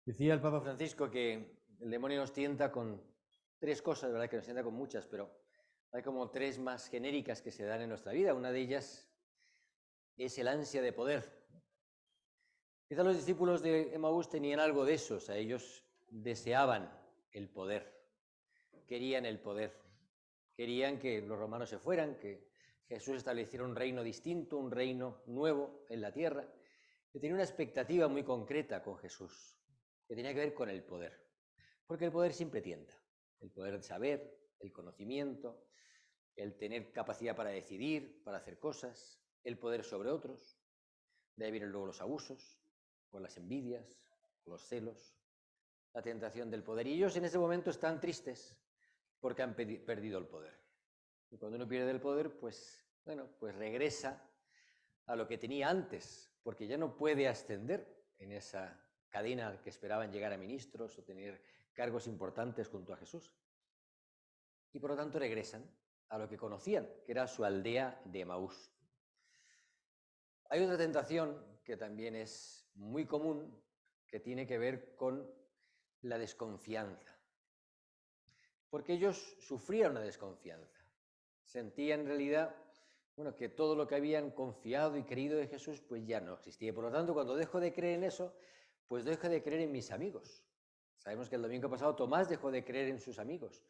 Decía el Papa Francisco que el demonio nos tienta con tres cosas, ¿verdad? Que nos tienta con muchas, pero hay como tres más genéricas que se dan en nuestra vida. Una de ellas es el ansia de poder. Quizás los discípulos de Emaús tenían algo de eso, o sea, ellos deseaban el poder, querían el poder, querían que los romanos se fueran, que Jesús estableciera un reino distinto, un reino nuevo en la tierra, que tenía una expectativa muy concreta con Jesús, que tenía que ver con el poder, porque el poder siempre tienta, el poder de saber, el conocimiento, el tener capacidad para decidir, para hacer cosas, el poder sobre otros, de ahí vienen luego los abusos, o las envidias, los celos, la tentación del poder. Y ellos en ese momento están tristes porque han perdido el poder. Y cuando uno pierde el poder, pues, bueno, pues regresa a lo que tenía antes, porque ya no puede ascender en esa cadena que esperaban llegar a ministros o tener cargos importantes junto a Jesús. Y por lo tanto regresan a lo que conocían, que era su aldea de Emaús. Hay otra tentación que también es muy común, que tiene que ver con la desconfianza. Porque ellos sufrían una desconfianza. Sentían en realidad, bueno, que todo lo que habían confiado y creído de Jesús, pues ya no existía. Por lo tanto, cuando dejo de creer en eso, pues dejo de creer en mis amigos. Sabemos que el domingo pasado Tomás dejó de creer en sus amigos.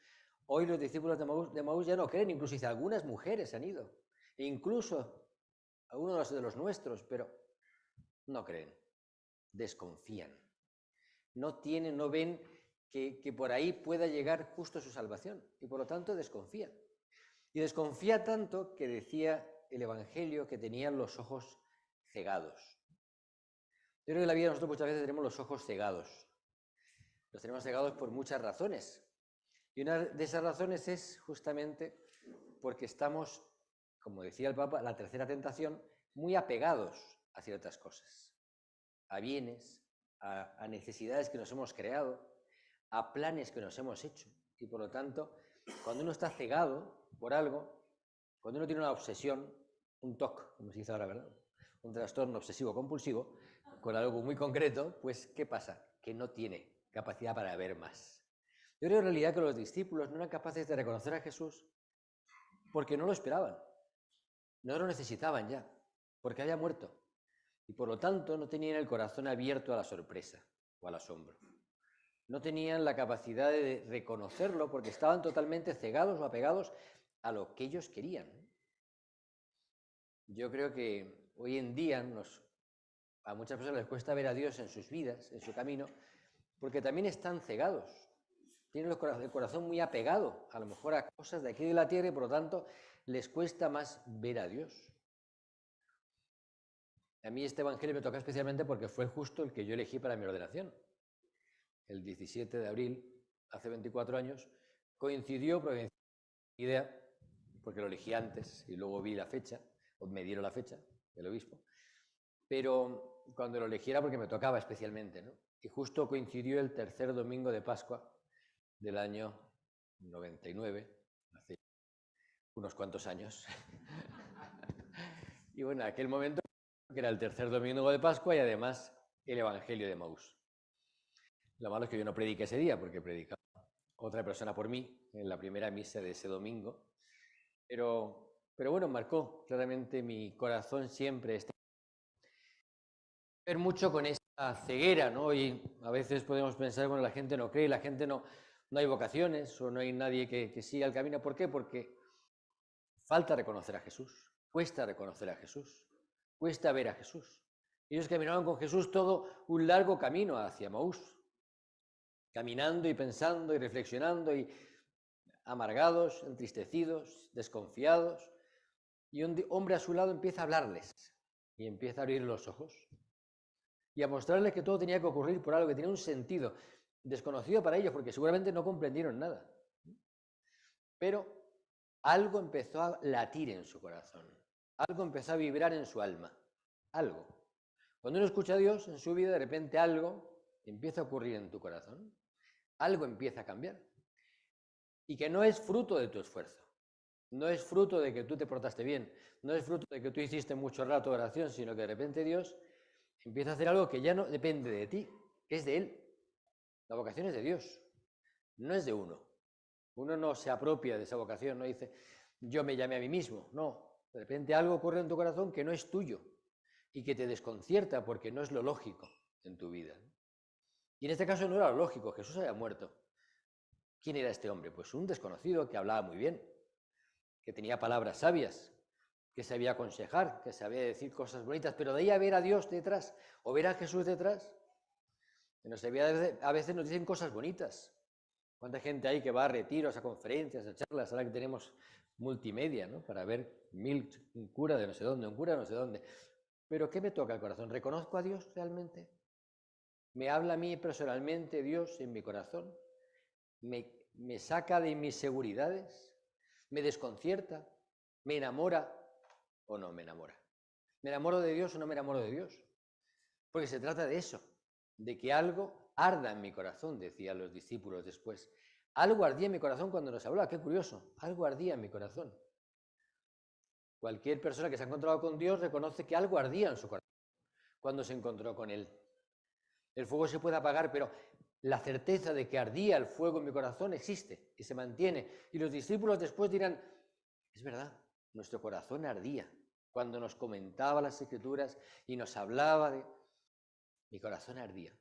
Hoy los discípulos de Emaús ya no creen, incluso dice, algunas mujeres han ido, e incluso algunos de los nuestros, pero no creen, desconfían. No ven que por ahí pueda llegar justo su salvación, y por lo tanto desconfían. Y desconfía tanto que decía el Evangelio que tenían los ojos cegados. Yo creo que en la vida nosotros muchas veces tenemos los ojos cegados. Los tenemos cegados por muchas razones. Y una de esas razones es justamente porque estamos, como decía el Papa, la tercera tentación, muy apegados a ciertas cosas, a bienes, a necesidades que nos hemos creado, a planes que nos hemos hecho. Y por lo tanto, cuando uno está cegado por algo, cuando uno tiene una obsesión, un TOC, como se dice ahora, ¿verdad? Un trastorno obsesivo compulsivo, con algo muy concreto, pues ¿qué pasa? Que no tiene capacidad para ver más. Yo creo en realidad que los discípulos no eran capaces de reconocer a Jesús porque no lo esperaban, no lo necesitaban ya, porque había muerto. Y por lo tanto no tenían el corazón abierto a la sorpresa o al asombro. No tenían la capacidad de reconocerlo porque estaban totalmente cegados o apegados a lo que ellos querían. Yo creo que hoy en día a muchas personas les cuesta ver a Dios en sus vidas, en su camino, porque también están cegados. Tienen el corazón muy apegado, a lo mejor a cosas de aquí de la tierra, y por lo tanto les cuesta más ver a Dios. A mí este evangelio me toca especialmente porque fue justo el que yo elegí para mi ordenación. El 17 de abril, hace 24 años, coincidió, porque lo elegí antes y luego vi la fecha, o me dieron la fecha del obispo, pero cuando lo elegí era porque me tocaba especialmente, ¿no? Y justo coincidió el tercer domingo de Pascua del año 99, hace unos cuantos años. Y bueno, en aquel momento, que era el tercer domingo de Pascua y además el Evangelio de Emaús. Lo malo es que yo no prediqué ese día, porque predicaba otra persona por mí en la primera misa de ese domingo. Pero bueno, marcó claramente mi corazón siempre ver mucho con esa ceguera, ¿no? Y a veces podemos pensar, bueno, la gente no cree, la gente no hay vocaciones o no hay nadie que siga el camino. ¿Por qué? Porque falta reconocer a Jesús, cuesta reconocer a Jesús, cuesta ver a Jesús. Ellos caminaban con Jesús todo un largo camino hacia Emaús, caminando y pensando y reflexionando y amargados, entristecidos, desconfiados. Y un hombre a su lado empieza a hablarles y empieza a abrir los ojos y a mostrarles que todo tenía que ocurrir por algo que tenía un sentido desconocido para ellos, porque seguramente no comprendieron nada. Pero algo empezó a latir en su corazón, algo empezó a vibrar en su alma, algo. Cuando uno escucha a Dios en su vida, de repente algo empieza a ocurrir en tu corazón, algo empieza a cambiar. Y que no es fruto de tu esfuerzo, no es fruto de que tú te portaste bien, no es fruto de que tú hiciste mucho rato de oración, sino que de repente Dios empieza a hacer algo que ya no depende de ti, que es de Él. La vocación es de Dios, no es de uno. Uno no se apropia de esa vocación, no dice, yo me llamé a mí mismo. No, de repente algo ocurre en tu corazón que no es tuyo y que te desconcierta porque no es lo lógico en tu vida. Y en este caso no era lo lógico, Jesús había muerto. ¿Quién era este hombre? Pues un desconocido que hablaba muy bien, que tenía palabras sabias, que sabía aconsejar, que sabía decir cosas bonitas, pero de ahí a ver a Dios detrás o ver a Jesús detrás, a veces nos dicen cosas bonitas. ¿Cuánta gente hay que va a retiros, a conferencias, a charlas, ahora que tenemos multimedia, ¿no? Para ver un cura de no sé dónde, un cura de no sé dónde. Pero ¿qué me toca el corazón? ¿Reconozco a Dios realmente? ¿Me habla a mí personalmente Dios en mi corazón? ¿Me saca de mis seguridades? ¿Me desconcierta? ¿Me enamora o no me enamora? ¿Me enamoro de Dios o no me enamoro de Dios? Porque se trata de eso, de que algo arda en mi corazón, decían los discípulos después. Algo ardía en mi corazón cuando nos hablaba, qué curioso, algo ardía en mi corazón. Cualquier persona que se ha encontrado con Dios reconoce que algo ardía en su corazón cuando se encontró con Él. El fuego se puede apagar, pero la certeza de que ardía el fuego en mi corazón existe y se mantiene. Y los discípulos después dirán, es verdad, nuestro corazón ardía cuando nos comentaba las Escrituras y nos hablaba de... Mi corazón ardía.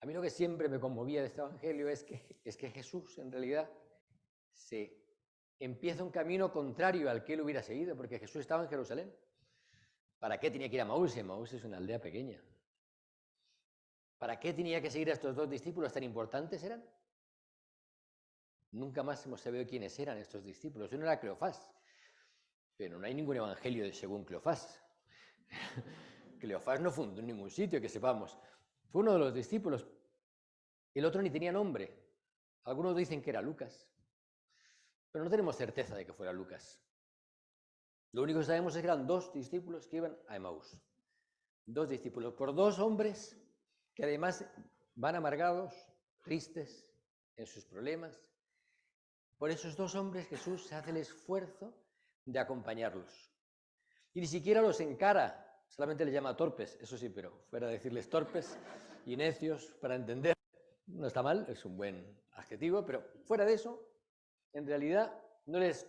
A mí lo que siempre me conmovía de este Evangelio es que Jesús en realidad se empieza un camino contrario al que él hubiera seguido, porque Jesús estaba en Jerusalén. ¿Para qué tenía que ir a Maús? Maús es una aldea pequeña. ¿Para qué tenía que seguir a estos dos discípulos tan importantes eran? Nunca más hemos sabido quiénes eran estos discípulos. Uno era Cleofás, pero no hay ningún evangelio según Cleofás. Cleofás no fundó en ningún sitio, que sepamos. Fue uno de los discípulos. El otro ni tenía nombre. Algunos dicen que era Lucas, pero no tenemos certeza de que fuera Lucas. Lo único que sabemos es que eran dos discípulos que iban a Emaús. Dos discípulos, por dos hombres que además van amargados, tristes en sus problemas. Por esos dos hombres Jesús se hace el esfuerzo de acompañarlos. Y ni siquiera los encara, solamente les llama torpes, eso sí, pero fuera de decirles torpes y necios para entender, no está mal, es un buen adjetivo, pero fuera de eso, en realidad no les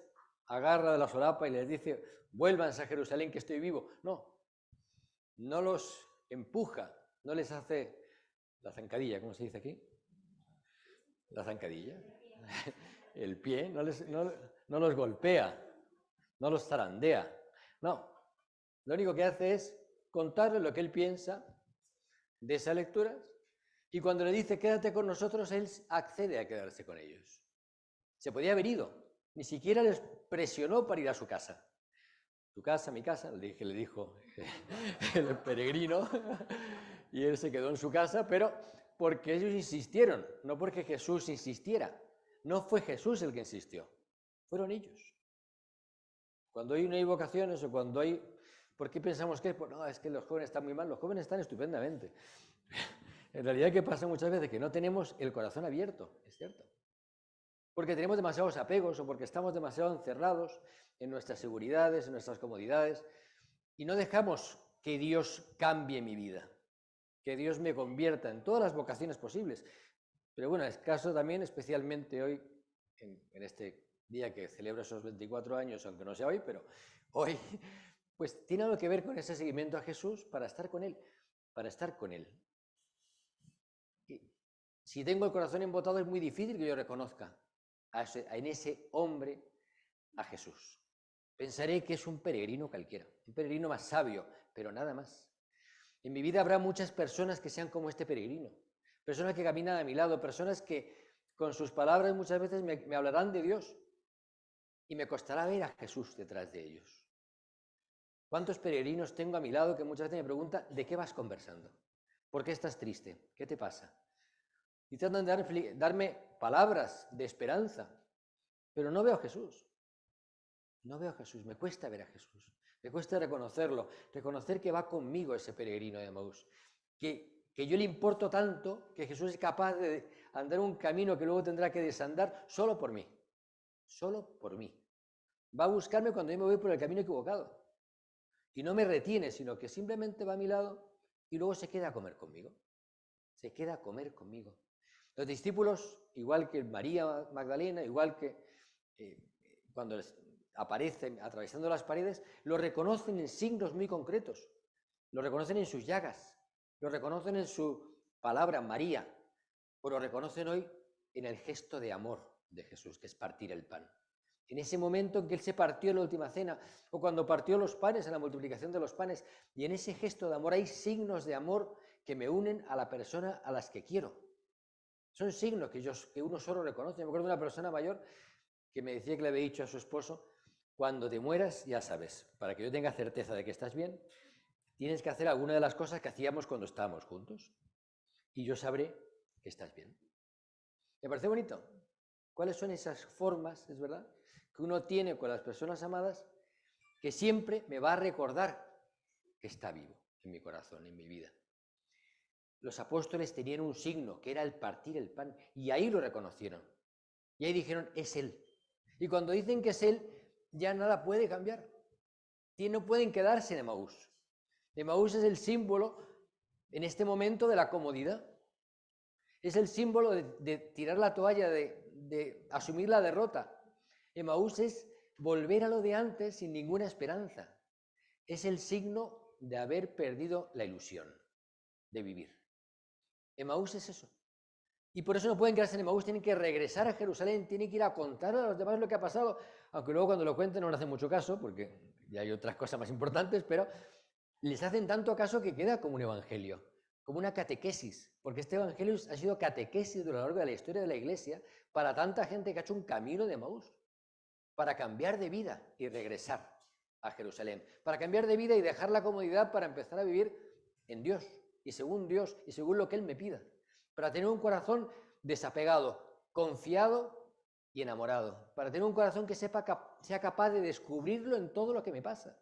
agarra de la solapa y les dice, vuélvanse a Jerusalén que estoy vivo. No los empuja, no les hace la zancadilla, ¿cómo se dice aquí? La zancadilla. El pie, no los golpea, no los zarandea. No, lo único que hace es contarle lo que él piensa de esas lecturas y cuando le dice quédate con nosotros, él accede a quedarse con ellos. Se podía haber ido, ni siquiera les presionó para ir a su casa. Tu casa, mi casa, le dijo el peregrino, y él se quedó en su casa, pero porque ellos insistieron, no porque Jesús insistiera. No fue Jesús el que insistió, fueron ellos. Cuando no hay vocaciones o cuando hay... ¿Por qué pensamos que no, es que los jóvenes están muy mal? Los jóvenes están estupendamente. En realidad, ¿qué pasa muchas veces? Que no tenemos el corazón abierto, es cierto. Porque tenemos demasiados apegos o porque estamos demasiado encerrados en nuestras seguridades, en nuestras comodidades, y no dejamos que Dios cambie mi vida, que Dios me convierta en todas las vocaciones posibles. Pero bueno, es caso también, especialmente hoy, en este día que celebro esos 24 años, aunque no sea hoy, pero hoy, pues tiene algo que ver con ese seguimiento a Jesús para estar con Él, para estar con Él. Y si tengo el corazón embotado es muy difícil que yo reconozca en ese hombre a Jesús. Pensaré que es un peregrino cualquiera, un peregrino más sabio, pero nada más. En mi vida habrá muchas personas que sean como este peregrino, personas que caminan a mi lado, personas que con sus palabras muchas veces me hablarán de Dios y me costará ver a Jesús detrás de ellos. ¿Cuántos peregrinos tengo a mi lado que muchas veces me preguntan ¿de qué vas conversando? ¿Por qué estás triste? ¿Qué te pasa? Y tratan de darme palabras de esperanza, pero no veo a Jesús. No veo a Jesús, me cuesta ver a Jesús, me cuesta reconocerlo, reconocer que va conmigo ese peregrino de Emaús, que yo le importo tanto que Jesús es capaz de andar un camino que luego tendrá que desandar solo por mí, solo por mí. Va a buscarme cuando yo me voy por el camino equivocado y no me retiene, sino que simplemente va a mi lado y luego se queda a comer conmigo. se queda a comer conmigo. Los discípulos, igual que María Magdalena, igual que cuando les aparecen atravesando las paredes, lo reconocen en signos muy concretos, lo reconocen en sus llagas, lo reconocen en su palabra María, o lo reconocen hoy en el gesto de amor de Jesús, que es partir el pan. En ese momento en que Él se partió en la última cena, o cuando partió los panes en la multiplicación de los panes, y en ese gesto de amor hay signos de amor que me unen a la persona a las que quiero. Son signos que uno solo reconoce. Me acuerdo de una persona mayor que me decía que le había dicho a su esposo: cuando te mueras, ya sabes, para que yo tenga certeza de que estás bien, tienes que hacer alguna de las cosas que hacíamos cuando estábamos juntos, y yo sabré que estás bien. ¿Me parece bonito? ¿Cuáles son esas formas, es verdad, que uno tiene con las personas amadas, que siempre me va a recordar que está vivo en mi corazón, en mi vida? Los apóstoles tenían un signo, que era el partir el pan, y ahí lo reconocieron. Y ahí dijeron, es Él. Y cuando dicen que es Él, ya nada puede cambiar. Y no pueden quedarse en Emaús. Emaús es el símbolo, en este momento, de la comodidad. Es el símbolo de tirar la toalla, de asumir la derrota. Emaús es volver a lo de antes sin ninguna esperanza. Es el signo de haber perdido la ilusión de vivir. Emaús es eso. Y por eso no pueden quedarse en Emaús, tienen que regresar a Jerusalén, tienen que ir a contar a los demás lo que ha pasado, aunque luego cuando lo cuenten no le hacen mucho caso, porque ya hay otras cosas más importantes, pero les hacen tanto caso que queda como un evangelio, como una catequesis, porque este evangelio ha sido catequesis a lo largo de la historia de la Iglesia para tanta gente que ha hecho un camino de Emaús, para cambiar de vida y regresar a Jerusalén, para cambiar de vida y dejar la comodidad para empezar a vivir en Dios y según lo que Él me pida, para tener un corazón desapegado, confiado y enamorado, para tener un corazón que sea capaz de descubrirlo en todo lo que me pasa,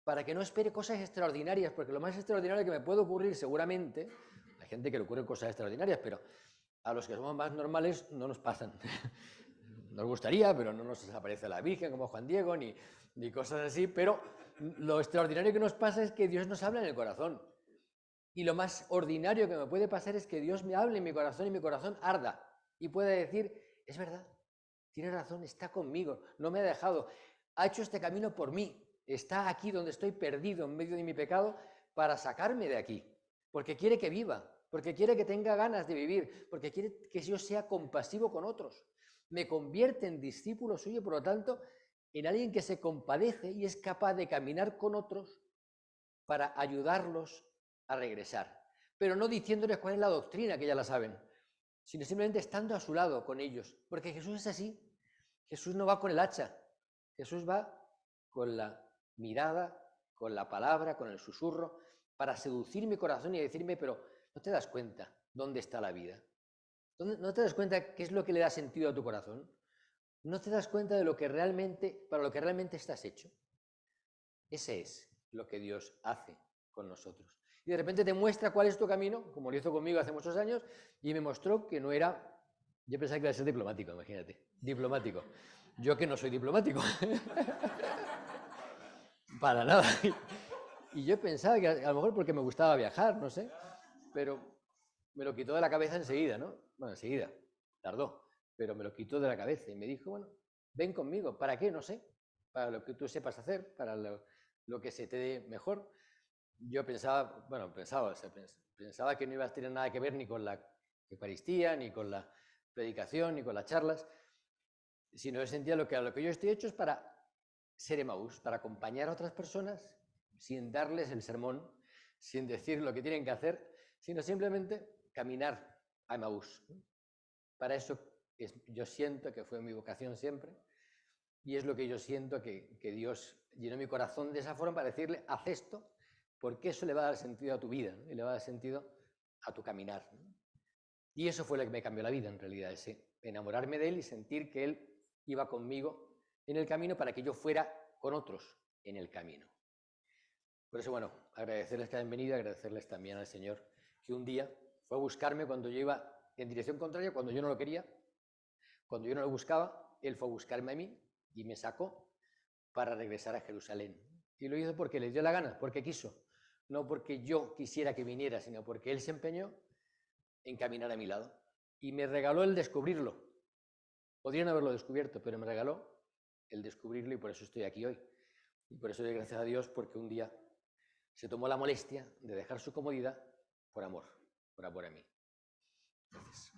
para que no espere cosas extraordinarias, porque lo más extraordinario que me puede ocurrir seguramente, hay gente que le ocurren cosas extraordinarias, pero a los que somos más normales no nos pasan. Nos gustaría, pero no nos aparece la Virgen como Juan Diego, ni cosas así, pero lo extraordinario que nos pasa es que Dios nos habla en el corazón. Y lo más ordinario que me puede pasar es que Dios me hable en mi corazón y mi corazón arda y pueda decir, es verdad, tiene razón, está conmigo, no me ha dejado, ha hecho este camino por mí, está aquí donde estoy perdido en medio de mi pecado para sacarme de aquí, porque quiere que viva, porque quiere que tenga ganas de vivir, porque quiere que yo sea compasivo con otros. Me convierte en discípulo suyo, por lo tanto, en alguien que se compadece y es capaz de caminar con otros para ayudarlos a regresar, pero no diciéndoles cuál es la doctrina, que ya la saben, sino simplemente estando a su lado con ellos, porque Jesús es así. Jesús no va con el hacha, Jesús va con la mirada, con la palabra, con el susurro, para seducir mi corazón y decirme, pero ¿no te das cuenta dónde está la vida? ¿No te das cuenta qué es lo que le da sentido a tu corazón? ¿No te das cuenta de lo que para lo que realmente estás hecho? Ese es lo que Dios hace con nosotros. Y de repente te muestra cuál es tu camino, como lo hizo conmigo hace muchos años, y me mostró que no era... Yo pensaba que iba a ser diplomático, imagínate. Diplomático. Yo que no soy diplomático. Para nada. Y yo pensaba que a lo mejor porque me gustaba viajar, no sé, pero me lo quitó de la cabeza enseguida, ¿no? Bueno, enseguida, tardó, pero me lo quitó de la cabeza y me dijo, bueno, ven conmigo, ¿para qué? No sé, para lo que tú sepas hacer, para lo que se te dé mejor. Yo pensaba, pensaba que no iba a tener nada que ver ni con la Eucaristía, ni con la predicación, ni con las charlas, sino yo sentía a lo que yo estoy hecho es para ser Emaús, para acompañar a otras personas sin darles el sermón, sin decir lo que tienen que hacer, sino simplemente caminar a Emaús. Para eso yo siento que fue mi vocación siempre, y es lo que yo siento que Dios llenó mi corazón de esa forma para decirle, haz esto, porque eso le va a dar sentido a tu vida, ¿no? Y le va a dar sentido a tu caminar, ¿no? Y eso fue lo que me cambió la vida en realidad, ese enamorarme de Él y sentir que Él iba conmigo en el camino para que yo fuera con otros en el camino. Por eso, bueno, agradecerles que hayan venido, agradecerles también al Señor que un día fue a buscarme cuando yo iba en dirección contraria, cuando yo no lo quería, cuando yo no lo buscaba, Él fue a buscarme a mí y me sacó para regresar a Jerusalén. Y lo hizo porque le dio la gana, porque quiso. no porque yo quisiera que viniera, sino porque Él se empeñó en caminar a mi lado. Y me regaló el descubrirlo. Podría no haberlo descubierto, pero me regaló el descubrirlo y por eso estoy aquí hoy. Y por eso doy gracias a Dios porque un día se tomó la molestia de dejar su comodidad por amor a mí. Gracias.